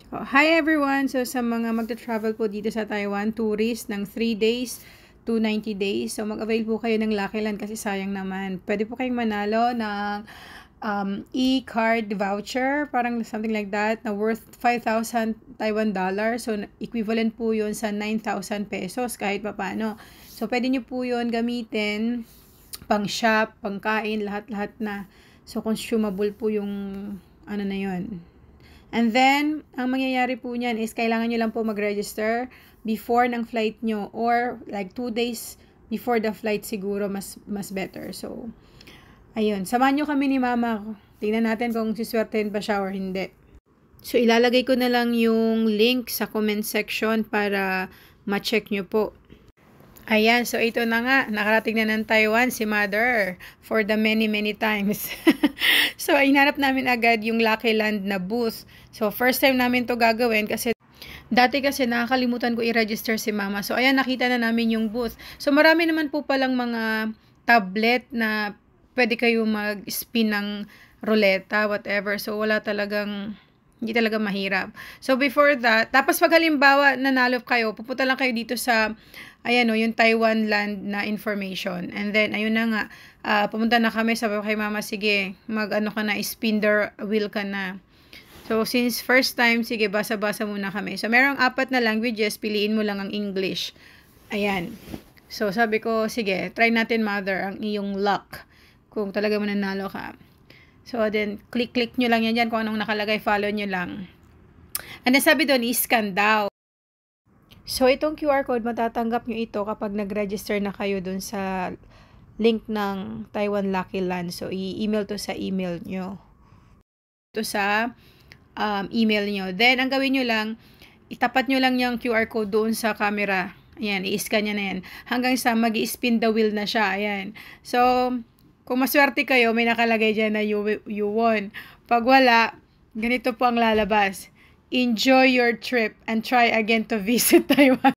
Oh, hi everyone! So sa mga magta-travel po dito sa Taiwan, tourist ng 3 days to 90 days. So mag-avail po kayo ng Lucky Land kasi sayang naman. Pwede po kayong manalo ng e-card voucher, parang something like that, na worth 5,000 Taiwan dollars. So equivalent po yun sa 9,000 pesos kahit papano. So pwede nyo po yun gamitin pang shop, pang kain, lahat-lahat na. So consumable po yung ano na yun. And then, ang mangyayari po niyan is kailangan nyo lang po mag-register before ng flight nyo or like 2 days before the flight siguro mas better. So, ayun. Samahan nyo kami ni Mama. Tingnan natin kung siswertein pa siya or hindi. So, ilalagay ko na lang yung link sa comment section para ma-check nyo po. Ayan, so ito na nga, nakarating na ng Taiwan si Mother for the many times. So, hinanap namin agad yung Lucky Land na booth. So, first time namin to gagawin kasi dati kasi nakakalimutan ko i-register si Mama. So, ayan, nakita na namin yung booth. So, marami naman po palang mga tablet na pwede kayo mag-spin ng ruleta, whatever. So, hindi talaga mahirap. So, before that, tapos pag halimbawa nanalo kayo, pupunta lang kayo dito sa, ayan o, yung Taiwan Land na information. And then, ayun na nga, pumunta na kami, sabi ko kay Mama, sige, mag-ano ka na, spin the wheel ka na. So, since first time, sige, basa-basa muna kami. So, merong 4 na languages, piliin mo lang ang English. Ayan. So, sabi ko, sige, try natin, Mother, ang iyong luck. Kung talaga mananalo ka. So, then, click nyo lang yan dyan. Kung anong nakalagay, follow nyo lang. And then, sabi doon, i-scan daw. So, itong QR code, matatanggap nyo ito kapag nag-register na kayo doon sa link ng Taiwan Lucky Land. So, i-email to sa email nyo. Ito sa email nyo. Then, ang gawin nyo lang, itapat nyo lang yung QR code doon sa camera. Ayan, i-scan nyo na yan. Hanggang sa mag-i-spin the wheel na siya. Ayan. So, kung maswerte kayo, may nakalagay dyan na you won. Pag wala, ganito po ang lalabas. Enjoy your trip and try again to visit Taiwan.